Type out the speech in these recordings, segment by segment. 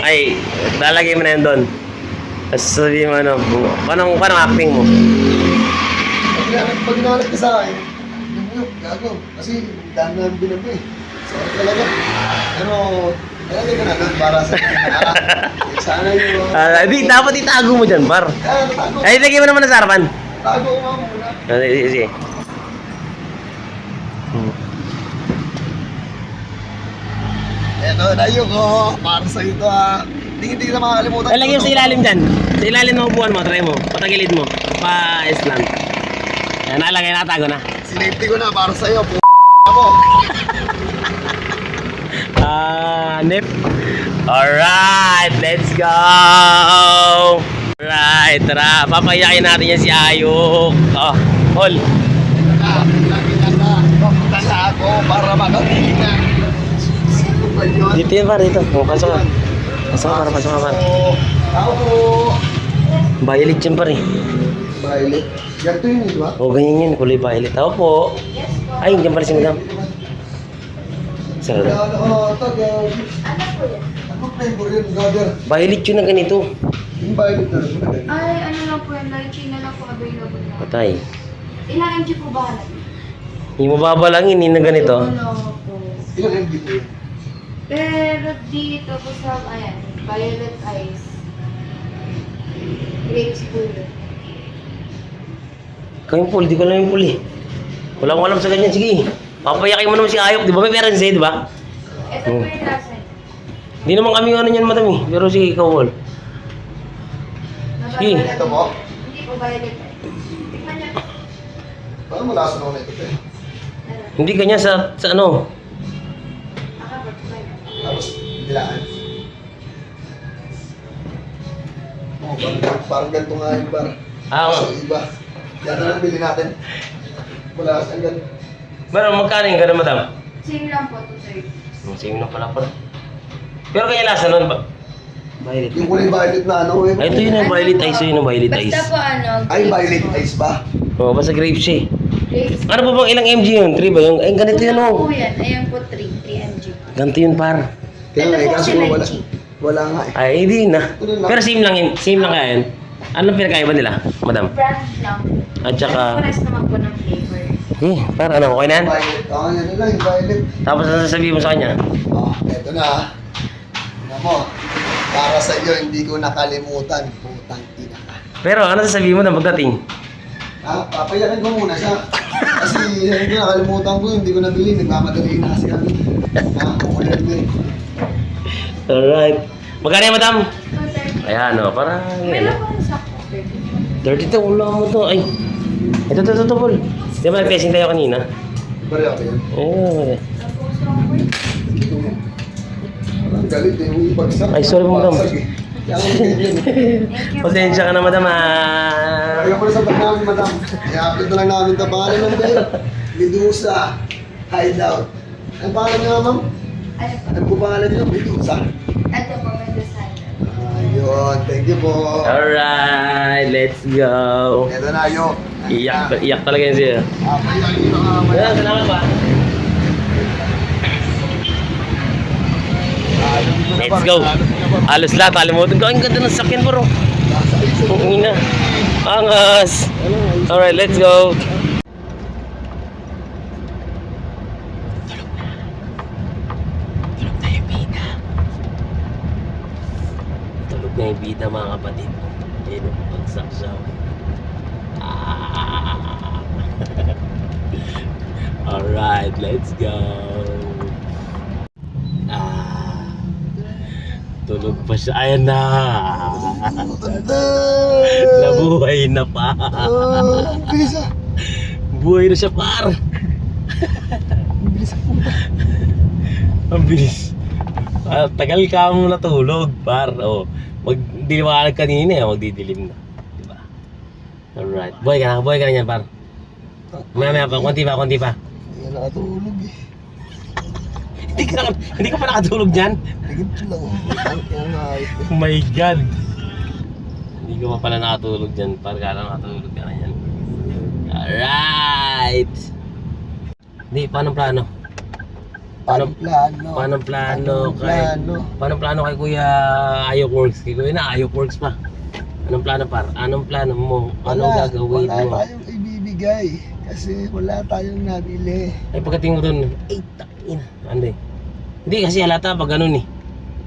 Ay, lalagay mo na yun doon. Tapos sabihin mo ano, paano acting mo? Pag ginalit ka sa akin, yung gago. Kasi dami namin binago eh. Sorry talaga. Pero, nalagay ka na doon para sa sana yung... Di, dapat itago mo dyan, par. Tago. Ay, lagay mo naman na sa harapan. Tago mo muna. Sige. Eto na yun ko. Para sa ito ha. Hindi ka makakalimutan. Ay, lagay mo sa ilalim dyan. Sa ilalim ng upuan mo, try mo. Patagilid mo. Pa-Island. Yan, nalagay, natago na. Sinafety ko na para sa'yo. Mo. Nip. Alright, let's go! Alright, tara. Papayakin natin yan si Ayok. Oh, hold. Papunta na ako para magalingan. Dito yan, par. Dito. Oh, pasok ka. Pasok ka, par. Pasok ka, par. Ako. Violet yan, par eh. Violet. Ganito yun, di ba? Oh, ganyan yan. Kulay violet. Ako po. Ay, hindi pala si madam. Sarap. Ano po yan? Ano flavor yun, brother? Violet yun na ganito. Yung violet na rin. Ay, ano lang po yan, light chain na lang po available na. Patay. Ilang MG po ba halap? Hindi mo babalangin, hindi na ganito. Ano po. Ilang MB po yun? Pero dito po sa, ayan, violet eyes. Grapes po yun. Ikaw yung pool, di ko lang yung pool eh. Wala akong alam sa ganyan, sige. Papayakin mo naman si Ayok, di ba? May parents eh, di ba? Ito po yung lasa. Hindi naman kami ano niyan, madam eh. Pero sige, ikaw, Wal. Sige. Ito po? Hindi po violet eyes. Tikman niyo. Parang malasa naman ito eh. Hindi ganyan sa ano. Tapos, dilaan. Oh, parang ganito nga yung bar. So, iba. Yan na lang bili natin. Wala sa ganito. Pero magkano yung gano'n, madam? Same lang po, 230. Same na pala pala. Pero kaya lasa nun ba? Violet. Yung kulay violet na ano eh. Ay, ito yun ang violet eyes, yun ang violet eyes. Basta po ano, Ay, violet eyes ba? Oo, basta grapes eh. grapes. Ano pa bang ilang MG yun? 3 ba? Yung, ay, ganito yun Kulang oh. po yan. Ayan po, 3 MG. Ganito yun, par. Kaya nga eh, Ito po kaso si wala. lychee. Wala nga eh. Ay, hindi na. Pero same lang yun. Same lang kaya yun. Anong pinakaiba nila, madam? Brand lang. At saka... Pares naman po ng flavor. Par, ano, okay na yan? Violet. Oo, yan na lang yung violet. Tapos ano sasabihin mo sa kanya? Oh, eto na ah. Tingnan mo. Para sa iyo, hindi ko nakalimutan. Putang ina ka. Pero ano sasabihin mo na pagdating? Ha? Papayakan ko muna siya. Kasi hindi nakalimutan ko, hindi ko nabili. Nagmamadali na kasi kami. Kukulit ko eh. Alright. Magkano yan, madam? 230. Ayan, o, parang... Meron po yung sakto. 30 to, wala mo to. Ay, ito, Paul. Di ba nag-testing tayo kanina? Bari ako yan. Ayun. Tapos yung Ang galit eh, yung ibagsak. Ay, sorry mo, madam. Basag eh. Kaya ako ganyan eh. Thank you. Pasensya ka na, madam, Kaya pala sa bag namin, madam. I-upload na lang namin ito. Pangalan ng bed. Medusa. Hideout. Ang pangalan niya, ma'am? Ano po? Ano po pangalan niya? Medusa. Ito po, may design. Ayun, thank you po. Alright, let's go. Ito na, yo. Iyak talaga yun siya. Ayan, salamat pa. Let's go. Alos lahat, kalimutan ko. Ang ganda ng sakyan, bro. Pungina. Angas. Alright, let's go. Tulog na yung bida. Tulog na yung bida, mga kapatid. Ayun, bagsak siya. Alright, let's go. Tulog pa siya. Ayan na. Nabuhay na pa. Bilis ah. Buhay na siya, par. Bilis ako. Ang bilis. Tagal ka mo natulog, par. Oh, magdiliwanag kanina eh. Magdidilim na. Diba? Alright. Buhay ka na yan, par. Maya pa, konti pa. Hindi na nakatulog eh. Hindi ka pa nakatulog dyan? Ganito lang. Ang ayos eh. Oh my God. Hindi ka pa pala nakatulog dyan. Par, kala nakatulog ka na yan. Alright. Hindi, paano plano? Paano plano? Paano plano kay Plano. Paano plano kay Kuya Ayok Works? Kay Kuya na Ayok Works pa. Anong plano par? Anong plano mo? Anong gagawin Wala mo? tayong ibibigay. Kasi wala tayong nabili. Ay pagdating mo doon, ay tangina. Ano eh? Hindi kasi halata pag ganun eh.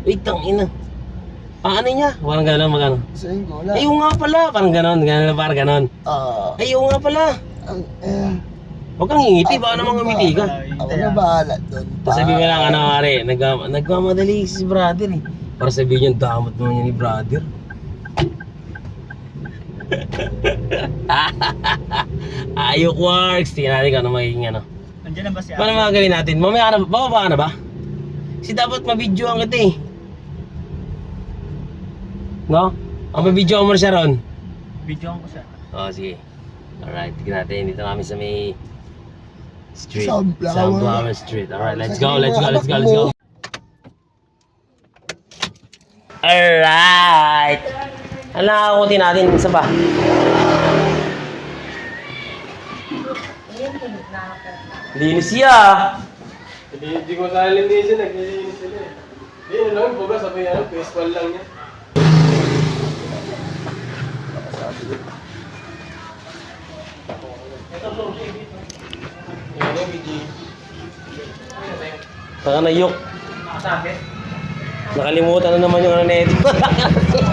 Ay tangina. Ano niya? Parang gano'n, magano. Sabihin ko, wala. Ay, oo nga pala. Parang gano'n, parang gano'n. Ay, oo nga pala. Huwag kang ngingiti, baka naman ngumiti ka. Ako na bahala doon. Tapos sabihin mo lang, ano mare, nagmamadali si brother eh. Para sabihin niya, damot naman niya ni brother. Ayok Works. Tingnan natin kung ano magiging ano. Nandiyan na ba siya? Paano magagawin natin? Mamaya ka na, bababa ka na ba? Kasi dapat mabidyoan kita eh. No? Ang mabidyoan mo na siya ron. Videoan ko siya. Oo, sige. Alright, tignan natin. Dito kami sa may street. Sunflower. Sunflower Street. Alright, let's go, let's go, let's go, let's go. Alright! Ano nakakutin natin? Isa ba? Linis siya! Hindi ko sa linisin, naglilinis sila eh. Hindi, yun lang, baga sabi ano, baseball lang niya. Yan yung BG. Saka na yok. Nakalimutan na naman yung ano na Eddie.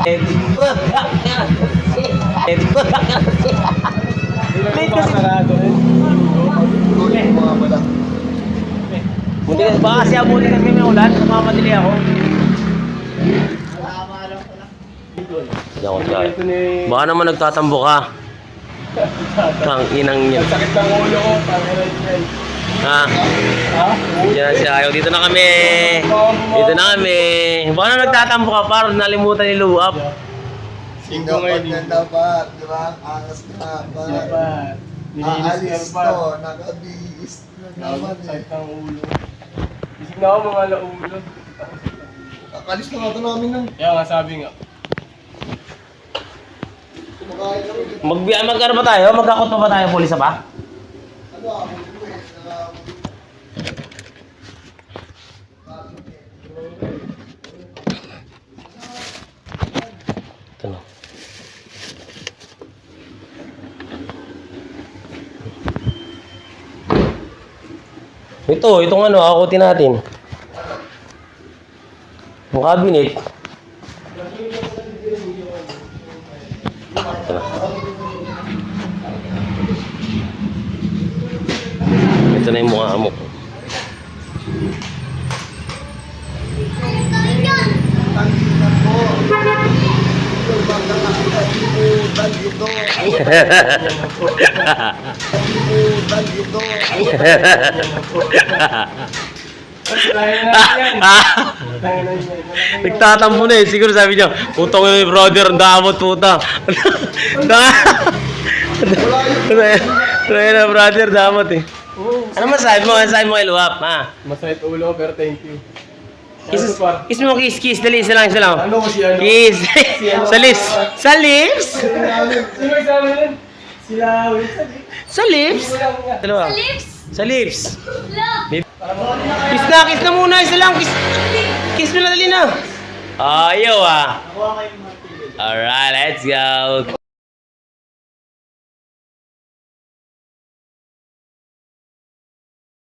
Eddie. Eddie. Hindi lang ko masarado eh. Tuloy mo nga pala. Buti ka, baka kasi abutin kasi may ulan, nakamadali ako. Diyan ko siya. Ito ni... Baka naman nagtatambo ka. Kang inang niya. Ang sakit ng ulo ko, tangina yan. Ha? Ha? Yan si Ayaw. Dito na kami. Dito na kami. Baka na nagtatambo ka para nalimutan ni Luap. Singapag na dapat, di ba? Angas na Siya dapat. pa. Nilinis niya Aalis pa. to, nag-abis na naman Sakit eh. ng ulo. Isip na ako mga laulo. Kakalis na nga ito namin ng Kaya nga sabi nga. kumakain kami. Magkano ba tayo? Magkakot pa ba tayo? Pulisa pa? Ano ako, ito eh. Ito na. Itong ano, akutin natin. Yung cabinet. Ito na. Ito na yung mukha mo. Tanginan mo. Ito bang nakakalimutan ito? Kalimutan ito. Lahin na yan. Tangina niya. Nagtatampo na eh. Siguro sabi niya, putong yung brother, ang damot puta. Ano na brother, damot eh. Ano masabi mo? Ano sabi mo kay Luwap? Ha? Masakit ulo ko pero thank you. Kiss, kiss mo, kiss. Dali, isa lang. Ano ko si ano? Kiss. Sa lips. Sa lips? Sino yung sabi nun? Sila Wilson. Sa lips? Dalawa. Sa lips. Kiss na muna. Isa lang. Kiss mo na, dali na. Ayaw ah. Alright, let's go.